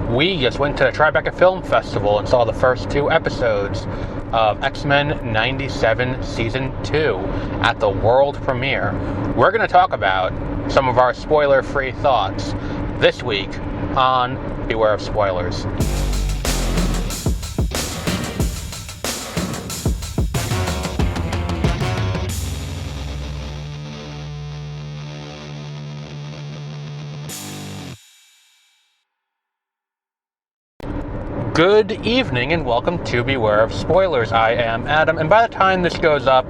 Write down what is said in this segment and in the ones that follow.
We just went to the Tribeca Film Festival and saw the first 2 episodes of X-Men 97 Season 2 at the world premiere. We're going to talk about some of our spoiler-free thoughts this week on Beware of Spoilers. Good evening and welcome to Beware of Spoilers. I am Adam, and by the time this goes up,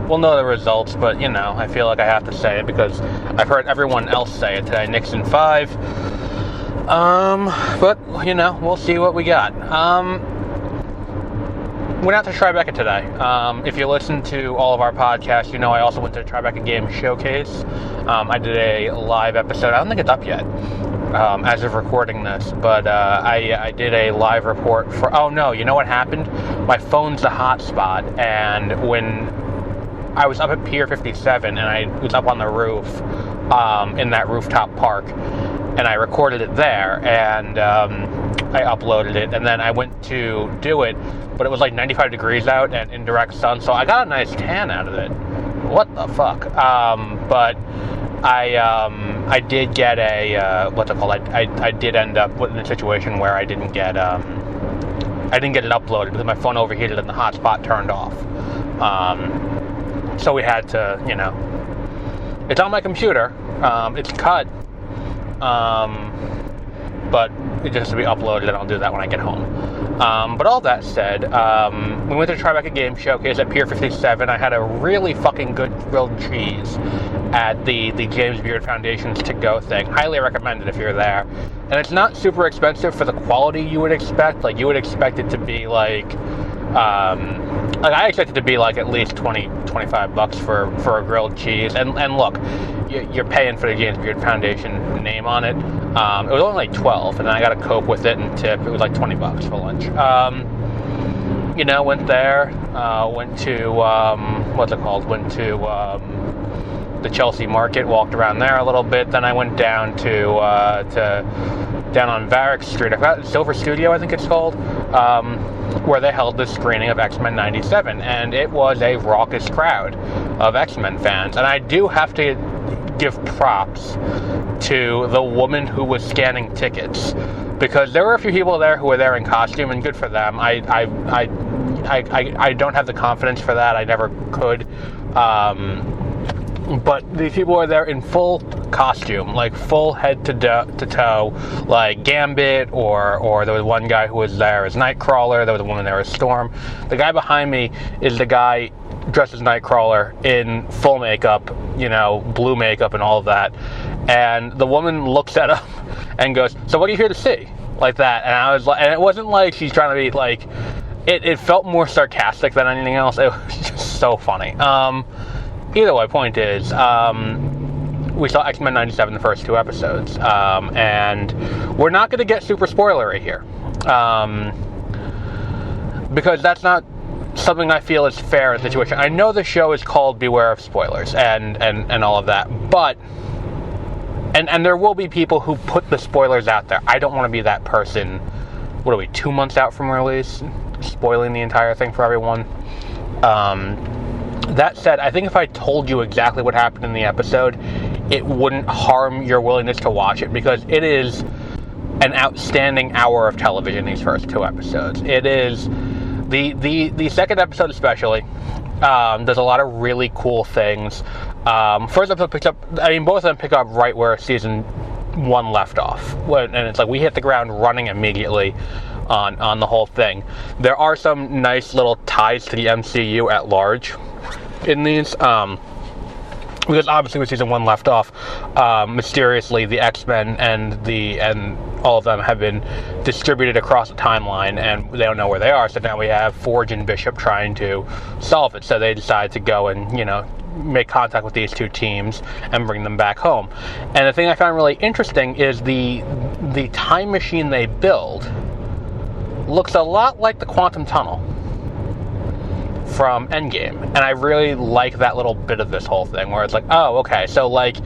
we'll know the results, but I feel like I have to say it because I've heard everyone else say it today. Nixon 5. But, we'll see what we got. Went out to Tribeca today. If you listen to all of our podcasts, I also went to the Tribeca Game Showcase. I did a live episode. I don't think it's up yet. As of recording this, but I did a live report for, you know what happened? My phone's the hotspot, and when I was up at Pier 57, and I was up on the roof, in that rooftop park, and I recorded it there, and I uploaded it, and then I went to do it, but it was like 95 degrees out and in direct sun, so I got a nice tan out of it. What the fuck? But I did get a what's it called? I did end up in a situation where I didn't get it uploaded because my phone overheated and the hotspot turned off. So we had to, it's on my computer. It's cut, but it just has to be uploaded, and I'll do that when I get home. But all that said, we went to the Tribeca Game Showcase at Pier 57. I had a really fucking good grilled cheese at the James Beard Foundation's to-go thing. Highly recommend it if you're there. And it's not super expensive for the quality you would expect. Like, you would expect it to be like I expect it to be like at least $20-25 for a grilled cheese. And look, you're paying for the James Beard Foundation name on it. It was only like $12, and then I got a Coke with it and tip. It was like $20 for lunch. Went there. Went to what's it called? Went to the Chelsea Market. Walked around there a little bit. Then I went down down on Varick Street. I forgot, Silver Studio, I think it's called, where they held this screening of X-Men 97, and it was a raucous crowd of X-Men fans. And I do have to give props to the woman who was scanning tickets, because there were a few people there who were there in costume, and good for them. I don't have the confidence for that. I never could. But these people were there in full costume, like full head to toe, like Gambit, or there was one guy who was there as Nightcrawler. There was a woman there as Storm. The guy behind me is the guy dressed as Nightcrawler in full makeup, blue makeup and all of that. And the woman looks at him and goes, "So what are you here to see?" Like that. And I was like, and it wasn't like she's trying to be like, it felt more sarcastic than anything else. It was just so funny. Either way, point is, we saw X-Men 97 the first 2 episodes, and we're not going to get super spoilery here, because that's not something I feel is fair in the situation. I know the show is called Beware of Spoilers, and all of that, but, and there will be people who put the spoilers out there. I don't want to be that person. What are we, 2 months out from release, spoiling the entire thing for everyone? That said, I think if I told you exactly what happened in the episode, it wouldn't harm your willingness to watch it, because it is an outstanding hour of television, these first 2 episodes. It is, the second episode especially, does a lot of really cool things. First episode picks up, both of them pick up right where season 1 left off. And it's like we hit the ground running immediately on the whole thing. There are some nice little ties to the MCU at large in these, because obviously with season 1 left off, mysteriously the X-Men and all of them have been distributed across the timeline, and they don't know where they are. So now we have Forge and Bishop trying to solve it. So they decide to go and make contact with these 2 teams and bring them back home. And the thing I found really interesting is the time machine they build looks a lot like the Quantum Tunnel from Endgame, and I really like that little bit of this whole thing where it's like, oh, okay, so like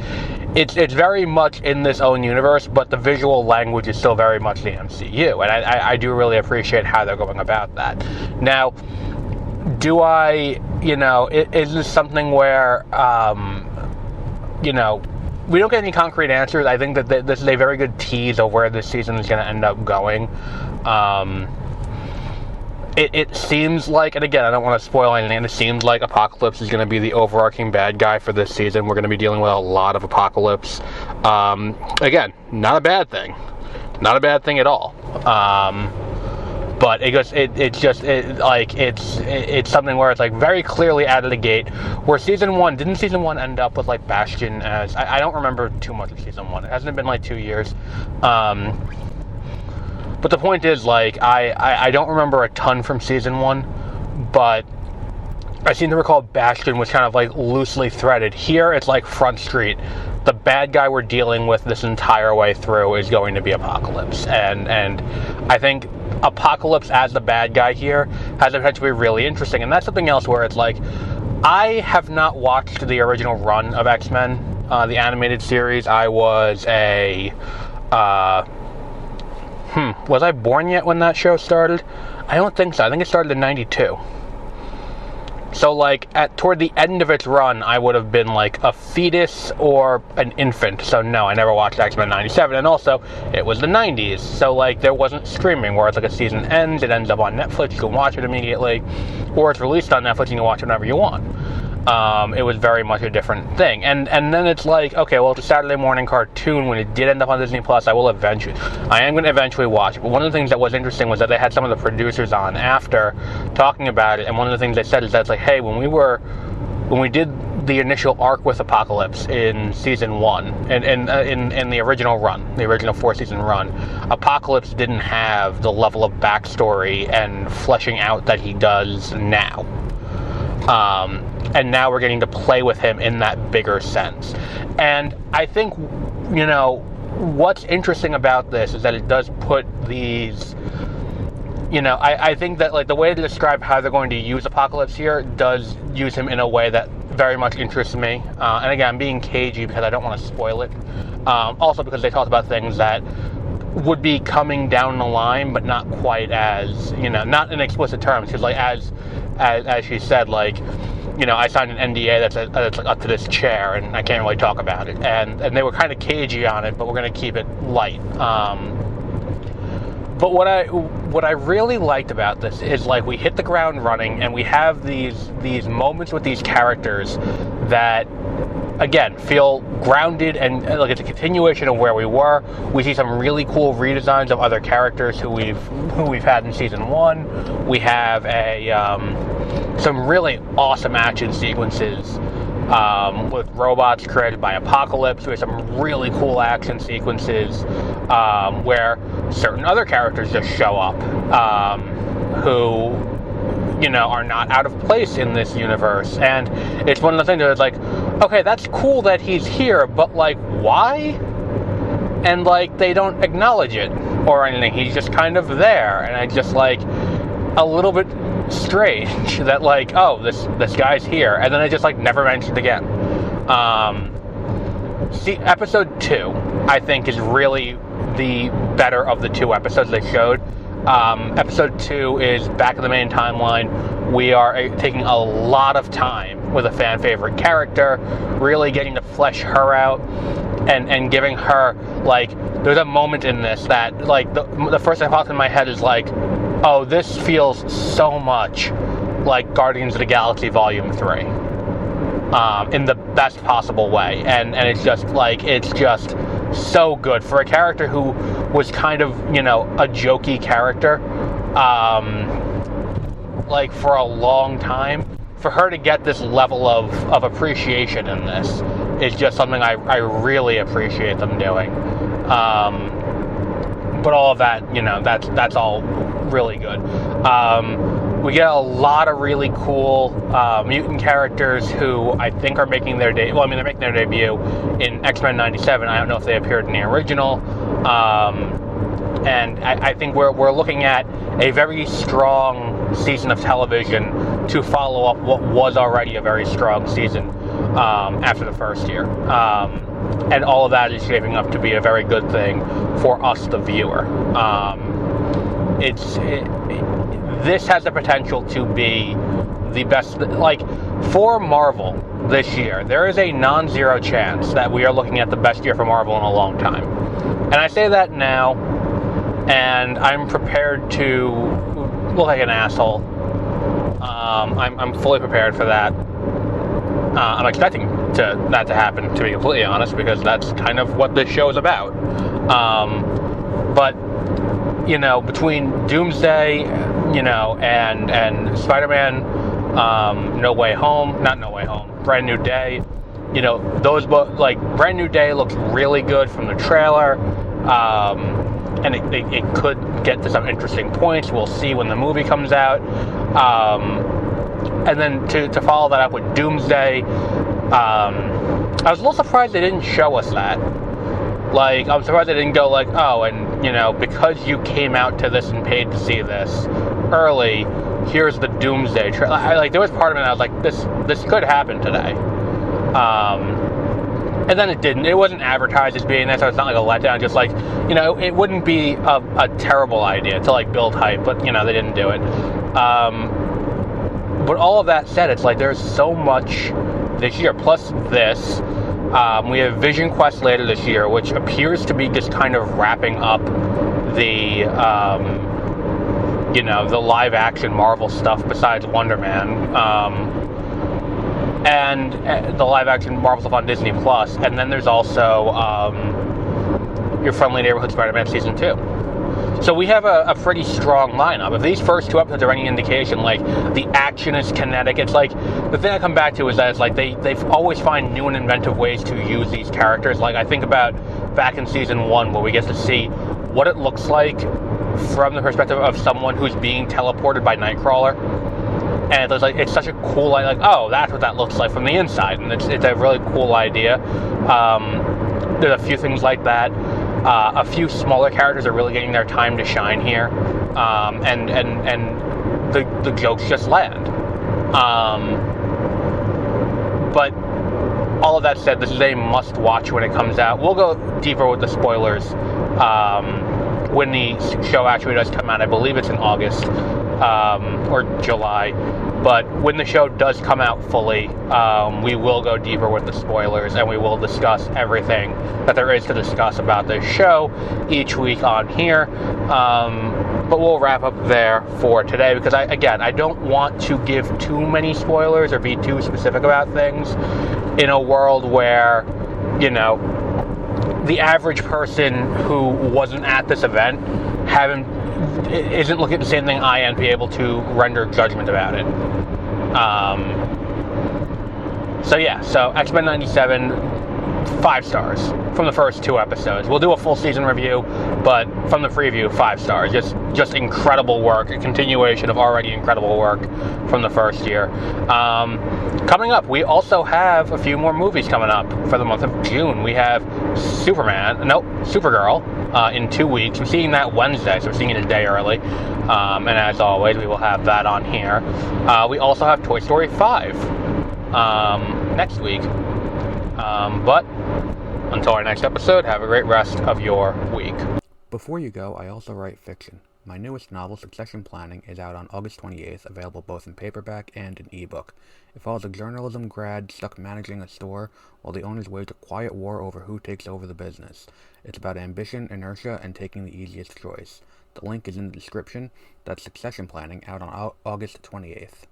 it's very much in this own universe, but the visual language is still very much the MCU, and I do really appreciate how they're going about that. Now, do I, is this something where, we don't get any concrete answers. I think that this is a very good tease of where this season is going to end up going. It seems like, and again, I don't want to spoil anything, it seems like Apocalypse is going to be the overarching bad guy for this season. We're going to be dealing with a lot of Apocalypse. Again, not a bad thing. Not a bad thing at all. But it's something where it's like very clearly out of the gate. Where didn't season 1 end up with like Bastion as, I don't remember too much of season 1. It hasn't been like 2 years. But the point is, like, I don't remember a ton from season 1, but I seem to recall Bastion was kind of like loosely threaded. Here, it's like Front Street. The bad guy we're dealing with this entire way through is going to be Apocalypse, and I think Apocalypse as the bad guy here has the potential to be really interesting. And that's something else where it's like, I have not watched the original run of X-Men, the animated series. I was was I born yet when that show started? I don't think so. I think it started in 92. So, like, toward the end of its run, I would have been, like, a fetus or an infant. So, no, I never watched X-Men 97. And also, it was the 90s. So, like, there wasn't streaming, where it's like a season ends, it ends up on Netflix, you can watch it immediately. Or it's released on Netflix, you can watch it whenever you want. It was very much a different thing. And then it's like, okay, well, it's a Saturday morning cartoon. When it did end up on Disney Plus, I am going to eventually watch it. But one of the things that was interesting was that they had some of the producers on after talking about it. And one of the things they said is that it's like, hey, when we did the initial arc with Apocalypse in season 1, and in the original run, the original 4-season run, Apocalypse didn't have the level of backstory and fleshing out that he does now. And now we're getting to play with him in that bigger sense. And I think, what's interesting about this is that it does put these, I think that, like, the way to describe how they're going to use Apocalypse here does use him in a way that very much interests me. And again, I'm being cagey because I don't want to spoil it. Also because they talked about things that would be coming down the line, but not quite as, not in explicit terms. Because, like, as she said, like, I signed an NDA that's up to this chair, and I can't really talk about it. And they were kind of cagey on it, but we're going to keep it light. But what I really liked about this is, like, we hit the ground running, and we have these moments with these characters that, again, feel grounded, and like it's a continuation of where we were. We see some really cool redesigns of other characters who we've had in season 1. We have some really awesome action sequences with robots created by Apocalypse. We have some really cool action sequences where certain other characters just show up who are not out of place in this universe. And it's one of the things that it's like, okay, that's cool that he's here, but, like, why? And, like, they don't acknowledge it or anything. He's just kind of there. And I just, like, a little bit strange that, like, oh, this guy's here. And then I just, like, never mentioned again. See, episode 2, I think, is really the better of the 2 episodes they showed. Episode 2 is back in the main timeline. We are taking a lot of time with a fan favorite character, really getting to flesh her out and giving her, like, there's a moment in this that, like, the first thing that pops in my head is like, oh, this feels so much like Guardians of the Galaxy Volume 3 in the best possible way. And it's just, like, it's just so good for a character who was kind of, a jokey character, like, for a long time. For her to get this level of appreciation in this is just something I really appreciate them doing. But all of that, that's all really good. We get a lot of really cool mutant characters who I think are making their debut. Well, I mean, they're making their debut in X-Men 97. I don't know if they appeared in the original. And I think we're looking at a very strong season of television to follow up what was already a very strong season after the first year. And all of that is shaping up to be a very good thing for us, the viewer. This has the potential to be the best, like, for Marvel this year, there is a non-zero chance that we are looking at the best year for Marvel in a long time. And I say that now, and I'm prepared to look like an asshole. I'm fully prepared for that. I'm expecting that to happen, to be completely honest, because that's kind of what this show is about. But, you know, between Doomsday, you know, and Spider-Man, Brand New Day, you know, those both, like, Brand New Day looks really good from the trailer, and it could get to some interesting points. We'll see when the movie comes out. And then to follow that up with Doomsday, I was a little surprised they didn't show us that. Like, I'm surprised they didn't go like, oh, and, you know, because you came out to this and paid to see this early, here's the Doomsday trailer. Like, there was part of me that I was like, this could happen today. And then it didn't. It wasn't advertised as being that, so it's not like a letdown. Just like, you know, it wouldn't be a terrible idea to, like, build hype, but, you know, they didn't do it. But all of that said, it's like there's so much this year. Plus this, we have Vision Quest later this year, which appears to be just kind of wrapping up the, you know, the live-action Marvel stuff besides Wonder Man, and the live-action Marvel stuff on Disney Plus. And then there's also Your Friendly Neighborhood Spider-Man Season 2. So we have a pretty strong lineup. If these first two episodes are any indication, like, the action is kinetic, it's like, the thing I come back to is that it's like they always find new and inventive ways to use these characters. Like, I think about back in Season 1, where we get to see what it looks like from the perspective of someone who's being teleported by Nightcrawler. And it's like, it's such a cool, like, oh, that's what that looks like from the inside. And it's a really cool idea. There's a few things like that. A few smaller characters are really getting their time to shine here, and the jokes just land. But all of that said, this is a must-watch when it comes out. We'll go deeper with the spoilers when the show actually does come out. I believe it's in August or July. But when the show does come out fully, we will go deeper with the spoilers, and we will discuss everything that there is to discuss about this show each week on here. But we'll wrap up there for today, because I don't want to give too many spoilers or be too specific about things in a world where, you know, the average person who wasn't at this event isn't looking at the same thing I am to be able to render judgment about it. So X-Men 97, 5 stars from the first 2 episodes. We'll do a full season review, but from the preview, 5 stars. Just incredible work, a continuation of already incredible work from the first year. Coming up, we also have a few more movies coming up for the month of June. We have Supergirl in 2 weeks. We're seeing that Wednesday, so we're seeing it a day early. And as always, we will have that on here. We also have Toy Story 5 next week. But until our next episode, have a great rest of your week. Before you go, I also write fiction. My newest novel, Succession Planning, is out on August 28th, available both in paperback and an ebook. It follows a journalism grad stuck managing a store while the owners wage a quiet war over who takes over the business. It's about ambition, inertia, and taking the easiest choice. The link is in the description. That's Succession Planning, out on August 28th.